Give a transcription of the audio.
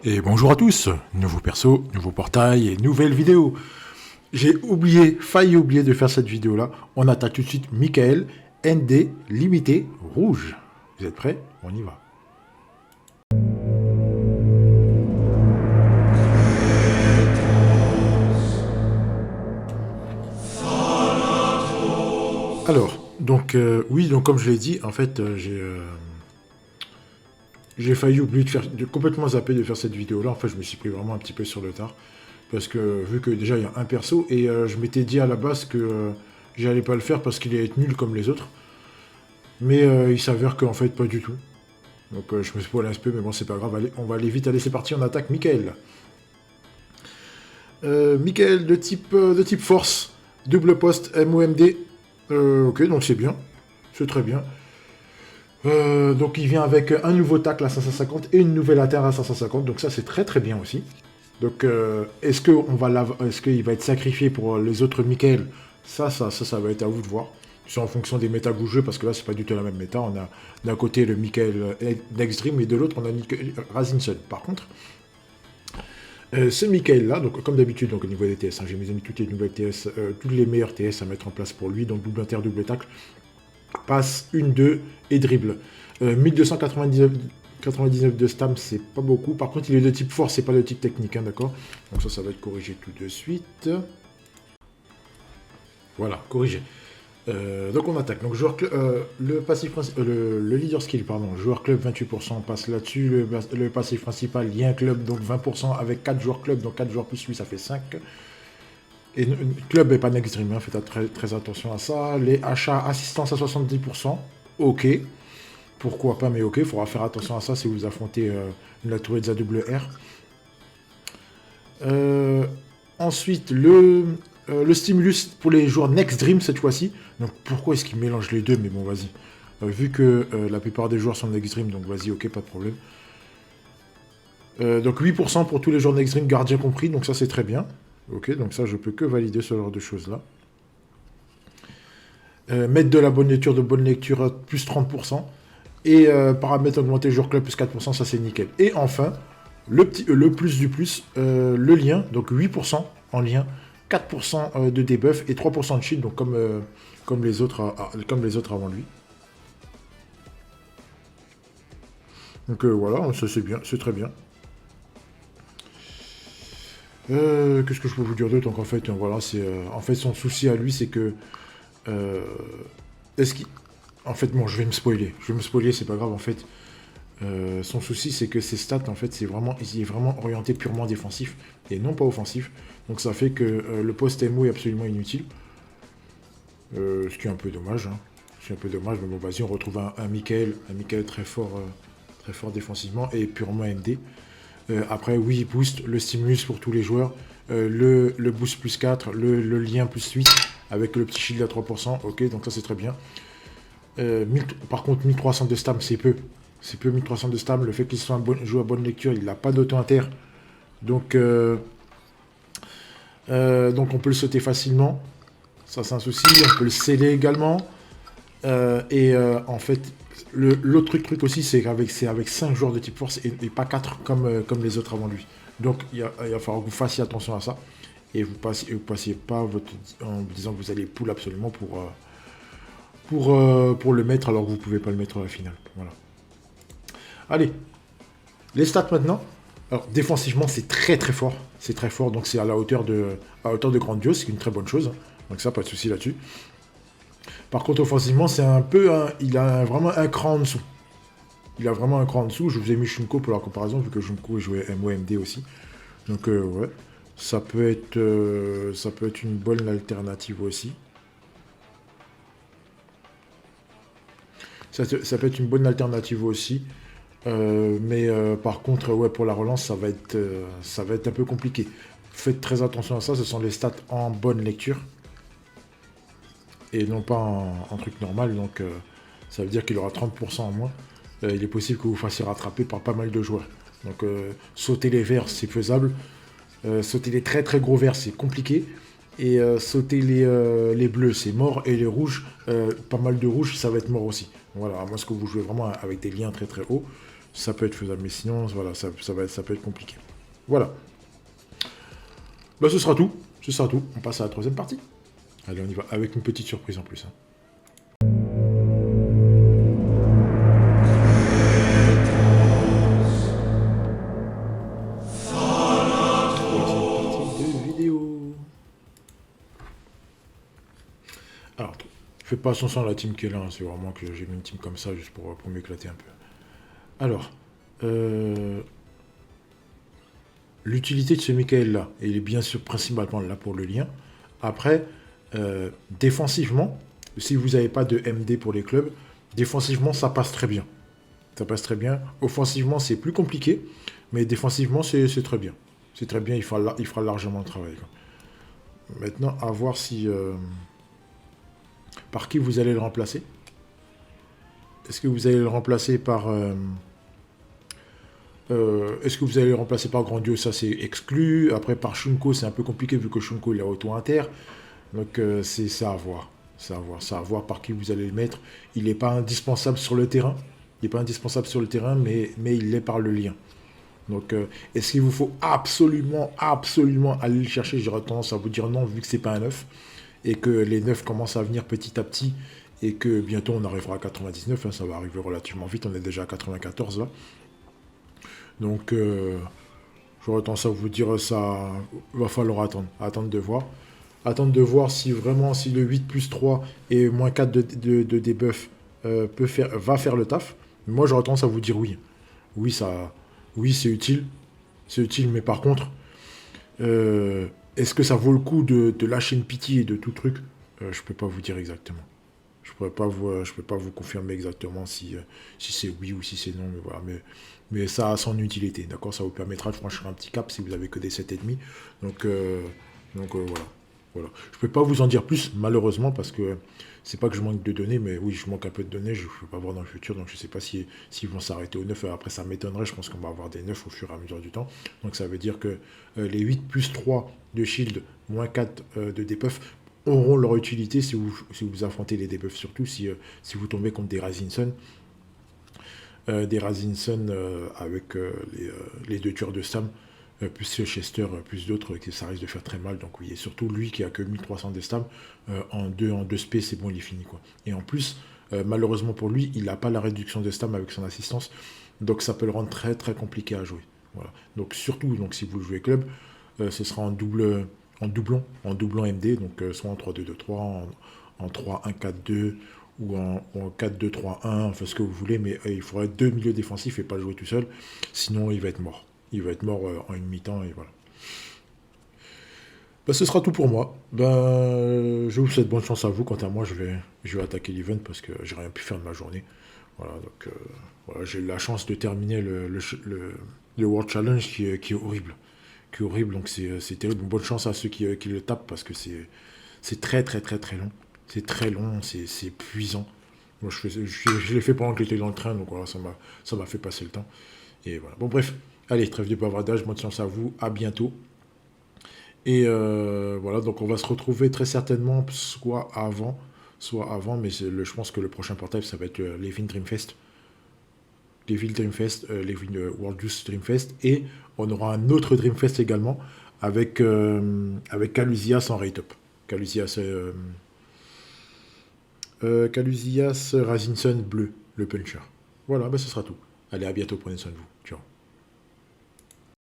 Et bonjour à tous, nouveau perso, nouveau portail et nouvelle vidéo. J'ai failli oublier de faire cette vidéo là. On attaque tout de suite Michael, ND, limité, rouge. Vous êtes prêts? On y va. Alors, donc oui, donc comme je l'ai dit, en fait, j'ai failli oublier de complètement zapper de faire cette vidéo là. En fait, je me suis pris vraiment un petit peu sur le tard. Parce que vu que déjà il y a un perso, et je m'étais dit à la base que j'allais pas le faire parce qu'il allait être nul comme les autres. Mais il s'avère qu'en fait pas du tout. Donc je me spoil un peu, mais bon c'est pas grave, allez, on va aller vite, allez c'est parti, on attaque Michael. Michael de type force, double poste MOMD. Ok, donc c'est bien, c'est très bien. Donc il vient avec un nouveau tacle à 550 et une nouvelle atteinte à 550, donc ça c'est très très bien aussi. Donc est-ce qu'il va être sacrifié pour les autres Michael? Ça va être à vous de voir. C'est en fonction des méta que vous jouez, parce que là c'est pas du tout la même méta. On a d'un côté le Michael Next Dream et de l'autre on a Razinson. Par contre, ce Michael là, donc comme d'habitude, donc au niveau des TS, hein, j'ai mis toutes les nouvelles TS, tous les meilleurs TS à mettre en place pour lui, donc double inter, double tacle, passe, 1-2 et dribble. 1299 de stam, c'est pas beaucoup. Par contre, il est de type force, c'est pas de type technique, hein, d'accord? Donc ça va être corrigé tout de suite. Voilà, corrigé. Donc on attaque. Donc joueur le passif le leader skill, pardon, joueur club 28% passe là-dessus. Le passif principal, lien club, donc 20% avec 4 joueurs club, donc 4 joueurs plus lui, ça fait 5. Et club et pas next dream, hein, faites très attention à ça. Les achats, assistance à 70%, ok. Pourquoi pas, mais ok, il faudra faire attention à ça si vous affrontez la tourette AWR. Ensuite, le stimulus pour les joueurs Next Dream cette fois-ci. Donc pourquoi est-ce qu'ils mélangent les deux? Mais bon, vas-y. Vu que la plupart des joueurs sont Next Dream, donc vas-y, ok, pas de problème. Donc 8% pour tous les joueurs Next Dream, gardien compris, donc ça c'est très bien. Ok, donc ça je peux que valider ce genre de choses-là. Mettre de la bonne lecture, plus 30%. Et paramètres augmentés joueur club plus 4%, ça c'est nickel. Et enfin, le plus du plus, le lien, donc 8% en lien, 4% de debuff et 3% de shield, donc comme les autres avant lui. Donc voilà, ça c'est bien, c'est très bien. Qu'est-ce que je peux vous dire d'autre? Donc en fait, voilà, c'est en fait son souci à lui, c'est que est-ce qu'il en fait, bon, je vais me spoiler. C'est pas grave. En fait, son souci, c'est que ses stats, en fait, il est vraiment orienté purement défensif et non pas offensif. Donc ça fait que le post MO est absolument inutile. Ce qui est un peu dommage. Hein. C'est un peu dommage, mais bon, vas-y, on retrouve un Michael très fort défensivement et purement MD. Après, oui, boost, le stimulus pour tous les joueurs, le boost plus 4, le lien plus 8, avec le petit shield à 3%. Ok, donc ça c'est très bien. Par contre, 1300 de stam, c'est peu. C'est peu 1300 de stam. Le fait qu'il soit joue à bonne lecture, il n'a pas d'auto-inter. Donc on peut le sauter facilement. Ça, c'est un souci. On peut le sceller également. En fait, l'autre truc aussi, c'est avec 5 joueurs de type force et pas 4 comme les autres avant lui. Donc, il va falloir que vous fassiez attention à ça. Et vous passiez pas en vous disant que vous allez pull absolument pour le mettre alors que vous ne pouvez pas le mettre à la finale. Voilà. Allez, les stats maintenant. Alors, défensivement, c'est très très fort. C'est très fort, donc c'est à la hauteur de Grandiose, c'est une très bonne chose. Donc ça, pas de souci là-dessus. Par contre, offensivement, c'est un peu... il a vraiment un cran en dessous. Il a vraiment un cran en dessous. Je vous ai mis Shunko pour la comparaison, vu que Shunko jouait MOMD aussi. Donc, ouais. Ça peut être une bonne alternative aussi. Ça peut être une bonne alternative aussi. Mais par contre, ouais, pour la relance, ça va être un peu compliqué. Faites très attention à ça, ce sont les stats en bonne lecture. Et non pas en truc normal, donc ça veut dire qu'il aura 30% en moins. Il est possible que vous fassiez rattraper par pas mal de joueurs. Donc sauter les verts, c'est faisable. Sauter les très très gros verts, c'est compliqué. Et sauter les bleus, c'est mort. Et les rouges, pas mal de rouges, ça va être mort aussi. Voilà, à moins que vous jouez vraiment avec des liens très très hauts, ça peut être faisable. Mais sinon, voilà, ça peut être compliqué. Voilà. Bah, ce sera tout. Ce sera tout. On passe à la troisième partie. Allez, on y va. Avec une petite surprise en plus, hein. Troisième partie de vidéo. Alors, fais pas attention à la team qui est là, hein. C'est vraiment que j'ai mis une team comme ça juste pour m'éclater un peu. Alors, l'utilité de ce Michael là, il est bien sûr principalement là pour le lien. Après, défensivement, si vous n'avez pas de MD pour les clubs, défensivement ça passe très bien. Ça passe très bien. Offensivement c'est plus compliqué, mais défensivement c'est très bien. C'est très bien, il fera largement le travail, quoi. Maintenant, à voir si par qui vous allez le remplacer. Est-ce que vous allez le remplacer par... est-ce que vous allez le remplacer par Grandio? Ça, c'est exclu. Après, par Shunko, c'est un peu compliqué vu que Shunko, il est auto-inter. Donc, c'est ça à voir. C'est à voir par qui vous allez le mettre. Il n'est pas indispensable sur le terrain. Il n'est pas indispensable sur le terrain, mais il l'est par le lien. Donc, est-ce qu'il vous faut absolument, absolument aller le chercher? J'aurais tendance à vous dire non, vu que c'est pas un neuf. Et que les neufs commencent à venir petit à petit. Et que bientôt, on arrivera à 99. Hein, ça va arriver relativement vite. On est déjà à 94 là. Donc, j'aurais tendance à vous dire ça, va falloir attendre de voir. Attendre de voir si vraiment, si le 8 plus 3 et moins 4 de debuff va faire le taf. Moi, j'aurais tendance à vous dire oui. Oui, oui, c'est utile. C'est utile, mais par contre, est-ce que ça vaut le coup de lâcher une pitié et de tout truc? Je peux pas vous dire exactement. Je peux pas vous confirmer exactement si c'est oui ou si c'est non, mais voilà. Mais ça a son utilité, d'accord? Ça vous permettra de franchir un petit cap si vous avez que des 7,5. Donc, voilà. Voilà. Je peux pas vous en dire plus, malheureusement, parce que c'est pas que je manque de données, mais oui, je manque un peu de données, je ne peux pas voir dans le futur, donc je sais pas s'ils vont s'arrêter au 9. Après, ça m'étonnerait, je pense qu'on va avoir des 9 au fur et à mesure du temps. Donc ça veut dire que les 8 plus 3 de shield, moins 4 de debuff, auront leur utilité si vous affrontez les debuffs, surtout si vous tombez contre des Razinson. Avec les deux tueurs de Stam, plus Chester, plus d'autres, que ça risque de faire très mal. Donc oui, et surtout lui qui a que 1300 de Stam, en 2 SP, c'est bon, il est fini, quoi. Et en plus, malheureusement pour lui, il n'a pas la réduction de Stam avec son assistance, donc ça peut le rendre très très compliqué à jouer. Voilà. Donc surtout, donc, si vous jouez club, ce sera en doublon MD, donc soit en 3-2-2-3, en 3-1-4-2, ou en 4-2-3-1, enfin ce que vous voulez, mais il faudrait 2 milieux défensifs et pas le jouer tout seul, sinon il va être mort. Il va être mort en une mi-temps, et voilà. Ben, ce sera tout pour moi. Je vous souhaite bonne chance à vous. Quant à moi, je vais attaquer l'event parce que j'ai rien pu faire de ma journée. Voilà, donc voilà, j'ai eu la chance de terminer le World Challenge qui est horrible. Qui est horrible, donc c'est terrible. Bonne chance à ceux qui le tapent parce que c'est très très très très long. C'est très long, c'est épuisant. Moi, je l'ai fait pendant que j'étais dans le train, donc voilà, ça m'a fait passer le temps. Et voilà. Bon, bref, allez, trêve de bavardage, bonne chance à vous, à bientôt. Et voilà, donc on va se retrouver très certainement, soit avant, mais je pense que le prochain portail, ça va être Levin Dreamfest. Levin Dreamfest, Levin World Youth Dreamfest. Et on aura un autre Dreamfest également avec Calusias en rate-up. Calusias Razinson bleu, le puncher. Voilà, ce sera tout. Allez, à bientôt, prenez soin de vous. Ciao.